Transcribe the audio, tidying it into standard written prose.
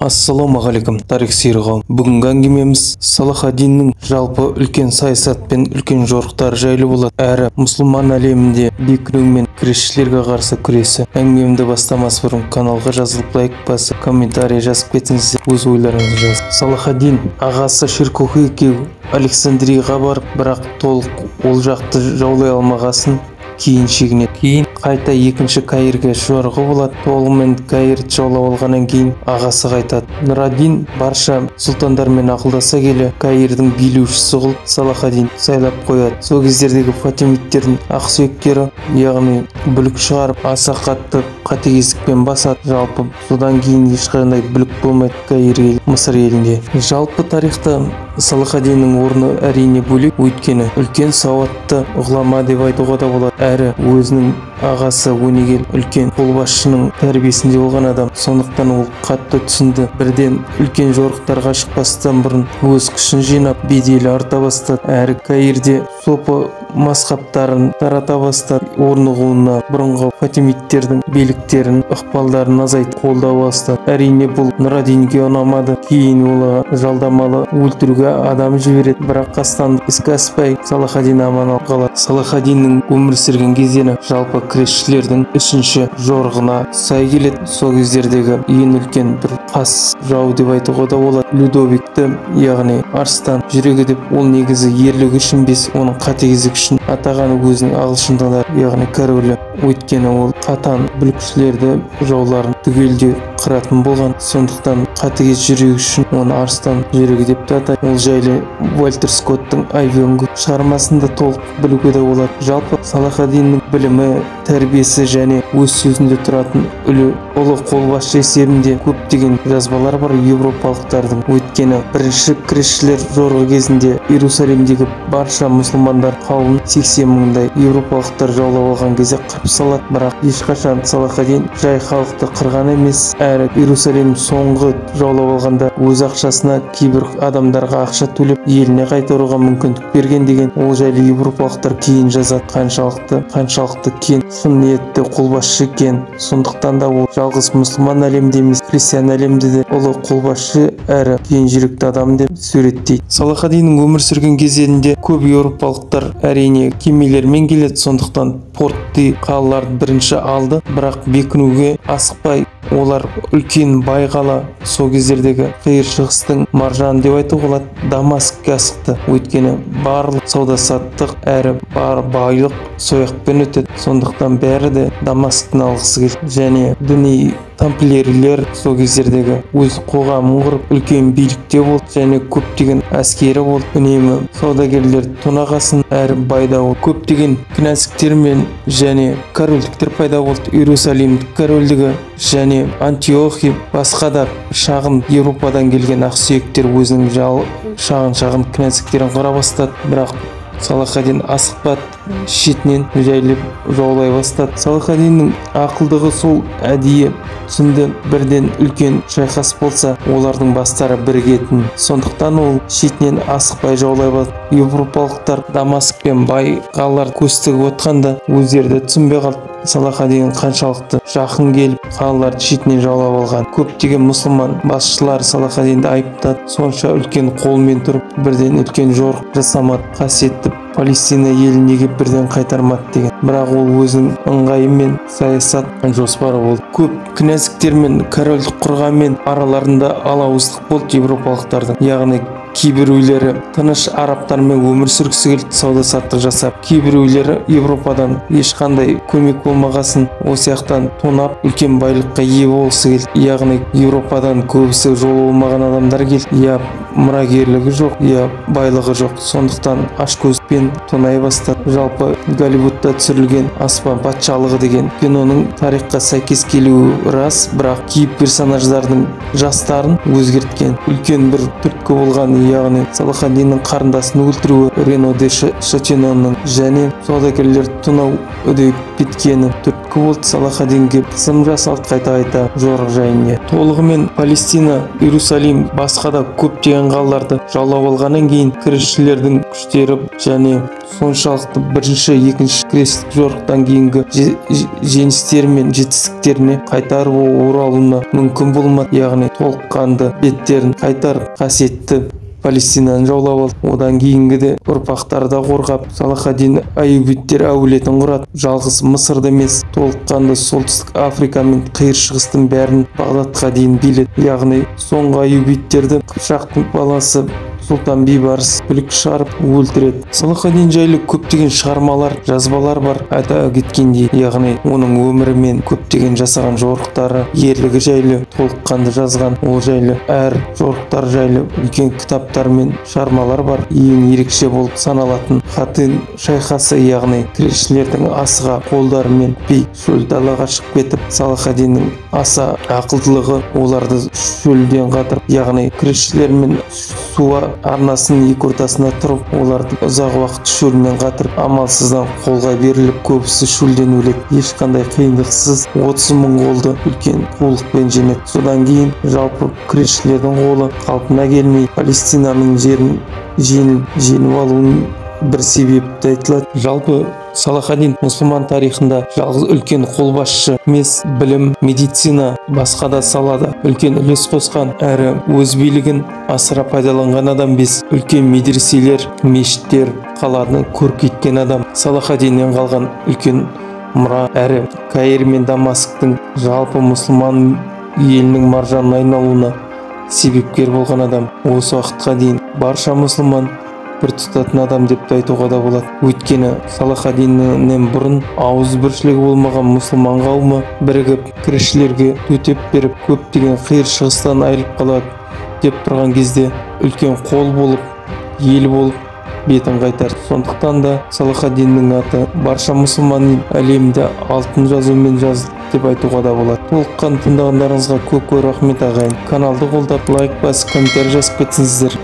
Ассалаумағалейкум, тарих сүйер қауым. Бүгінгі әңгімеміз Салахаддиннің жалпы үлкен саясат пен үлкен жорықтары жайлы болады, әрі мұсылман әлемінде бекіну мен кресшілерге қарсы күресі. Әңгімемді бастамас бұрын каналға жазылып лайк басып, комментарий жазып кетіңіздер, өз ойларыңызды жазыңыздар. Салахаддин ағасы Ширкухи екеуі Александрияға барып, бірақ толық ол жақты жаулай алмағасын кейін шегінеді. Кейін қайта екінші Каирге жорығы болады. Толығымен Каирді жаулап алғаннан кейін ағасы қайтады. Нұр-ад-Дин барша сұлтандармен ақылдаса келе Каирдің билеушісі қылып Салахаддин сайлап қояды. Сол кездердегі фатимидтердің ақсүйектері, яғни бүлік шығарып, аса қатты қатыгездікпен басады. Жалпы содан кейін ешқандай бүлік болмайды Каир елі, Мысыр елінде. Жалпы тарихта Салахаддиннің орны әрине бөлек, өйткені үлкен сауатты ғұлама деп айтуға да болады, әрі өзінің ағасы өнегел үлкен қолбасшының тәрбиесінде болған адам. Сондықтан ол қатты түсінді. Бірден үлкен жорықтарға шықпастан бұрын өз күшін жинап, беделі арта бастады. Әрі Каирде сопы мазхабтарын тарата бастады. Орнығуына бұрынғы фатимидтердің биліктерін, ықпалдарын азайтып қолдай бастады. Әрине бұл Нұр-ад-Динге ұнамады. Кейін ол жалдамалы өлтіруге адам жібереді, бірақ қастандық іске аспай Салахаддин аман қалады. Салахаддиннің өмір сүрген кезеңі жалпы кресшілердің үшінші жорығына сай келеді. Сол кездердегі ең үлкен бір қас жау деп айтуға да болады Людовикті, яғни арыстан жүрегі деп. Ол негізі ерлігі үшін емес, оның қатыгездігі үшін атағаны өзінің ағылшындар, яғни королі. Өйткені ол қатан бүлікшілерді, жауларын түгелде қыратын болған. Сондықтан қатыгез жүрегі үшін оны арыстан жүрегі деп те атайды. Ол жайлы Уолтер Скоттың Айвенго шығармасында толық білуге де болады. Жалпы Салахаддиннің білімі, тәрбиесі және өз сөзінде тұратын ұлы қолбасшы есебінде көптеген жазбалар бар европалықтардың. Өйткені бірінші кресшілер жорығы кезінде Иерусалимдегі барша мұсылмандар қауымын 80 мыңдай европалықтар жаулап алған кезде қырып салады. Бірақ ешқашан Салахаддин жай халықты қырған емес, әрі Иерусалим соңғы жаулап алғанда өз ақшасына кейбір адамдарға ақша төлеп еліне қайтаруға мүмкіндік берген деген. Ол жайлы европалықтар кейін жазады. Қаншалықты кен шын ниетті қолбасшы екен. Сондықтан да ол жалғыз мұсылман әлемде емес, христиан әлемде де ұлы қолбасшы әрі кең жүректі адам деп суреттейді. Салахаддиннің өмір сүрген кезеңінде көп еуропалықтар әрине кемелермен келеді. Сондықтан портты қалаларды бірінші алды, бірақ бекінуге асықпай олар үлкен бай қала, сол кездердегі қиыр шығыстың маржаны деп айтуға болады, Дамаскке асықты. Өйткені барлық сауда-саттық әрі бар байлық сояқпен өтеді. Сондықтан бәрі де Дамасктен алғысы келді. Және діни тамплиерлер сол кездердегі өз қоғамын құрып үлкен билікте болды, және көптеген әскері болды. Үнемі саудагерлер тонағасын, әрі байда болды. Көптеген князьдіктер мен және корольдіктер пайда болды. Иерусалимдік корольдігі және Антиохия, басқа да шағын Европадан келген ақсүйектер өзінің шағын князьдіктерін құра бастады. Бірақ Салахаддин асықпады, шетінен жайлап жаулай бастады. Салахаддиннің ақылдығы сол әдейі түсінді, бірден үлкен шайқас болса олардың бастары бірігетін. Сондықтан ол шетінен асықпай жаулай бастады. Европалықтар Дамаск пен бай қалалар көз тігіп отқанда өздері де түсінбей қалды Салахаддин қаншалықты жақын келіп қалаларды шетінен жаулап алған. Көптеген мұсылман басшылар Салахаддинді айыптады. Сонша үлкен қолмен тұрып, бірден үлкен жорық жасамады, қасиетті Палестина елін неге бірден қайтармады деген. Бірақ ол өзінің ыңғайы мен саясат жоспары болды. Көп князьдіктер мен корольдік құрғанмен араларында алауыздық болды европалықтардың. Яғни кейбіреулері тыныш арабтармен өмір сүргісі келді, сауда-саттық жасап. Кейбіреулері Европадан ешқандай көмек болмағасын, осы яқтан тонап үлкен байлыққа ие болғысы келді. Яғни Европадан көбісі жолы болмаған адамдар келді. Я мұрагерлігі жоқ, я байлығы жоқ. Сондықтан ашкөзбен тонай бастады. Жалпы Голливудта түсірілген Аспан патшалығы деген киноның тарихқа сәйкес келуі рас, бірақ кейіп персонаждардың жастарын өзгерткен. Үлкен бір түрткі болған, яғни Салахаддиннің қарындасын өлтіруі, Рено де Шатинонның және саудагерлерді тонау үдей кеткені түрткі болды Салахаддинге қысым жасалды қайта жорық жайында. Толығымен Палестина, Иерусалим, басқа да көптеген қалаларды жаулап алғаннан кейін кресшілердің күштері және соншалықты бірінші, екінші кресттік жорықтан кейінгі жеңістері мен жетістіктеріне қайтарып оралуына мүмкін болмады. Яғни толыққанды беттерін қайтарып қасиетті Палестинаны жаулап алды. Одан кейінгі де ұрпақтарды қорғап, Салахаддин аюбиттер әулетін құрады. Жалғыз Мысырды емес, толыққанды солтүстік Африка мен қиыр шығыстың бәрін Бағдатқа дейін биледі. Яғни соңғы аюбиттерді Қыпшақтың баласы Сұлтан Бейбарыс бүлік шығарып өлтіреді. Салахаддин жайлы көптеген шығармалар, жазбалар бар. Айта кеткендей, яғни оның өмірі мен көптеген жасаған жорықтары, ерлігі жайлы толыққанды жазған. Ол жайлы әр жорықтар жайлы үлкен кітаптар мен шығармалар бар. Ең ерекше болып саналатын Хатин шайқасы, яғни кресшілердің асыға қолдарымен бей шөл далаға шығып кетіп, Салахаддиннің аса ақылдылығы оларды шөлден қатырып, яғни кресшілер мен суға арнасының екі ортасына тұрып, оларды ұзақ уақыт шөлмен қатырып, амалсыздан қолға беріліп, көбісі шөлден өледі. Ешқандай қиындықсыз 30 мың қолды үлкен қулықпен жеңеді. Содан кейін жалпы кресшілердің қолы қалпына келмей, Палестинаның жерін жеңіп алуының бір себепті айтылады. Жалпы Салахаддин мұсылман тарихында жалғыз үлкен қолбасшы емес, білім, медицина, басқа да салада үлкен үлес қосқан, әрі өз билігін асыра пайдаланған адам емес. Үлкен медреселер, мешіттер, қаланы көркейткен адам. Салахаддиннен қалған үлкен мұра, әрі Каир мен Дамасктың жалпы мұсылман елінің маржанына айналуына себепкер болған адам. Осы уақытқа дейін барша мұсылман бір тұтатын адам деп айтуға да болады. Өйткені Салахаддиннен бұрын ауызбіршілігі болмаған мұсылман қауымы бірігіп кресшілерге төтеп беріп, көптеген қиыр шығыстан айырылып қалады деп тұрған кезде үлкен қол болып, ел болып бетін қайтарды. Сондықтан да Салахаддиннің аты барша мұсылман әлемінде алтын жазумен жазылды деп айтуға да болады. Толыққан тыңдағандарыңызға көп рахмет ағайын. Каналды қолдап, лайк басып, комментарий жазып кетсеңіздер.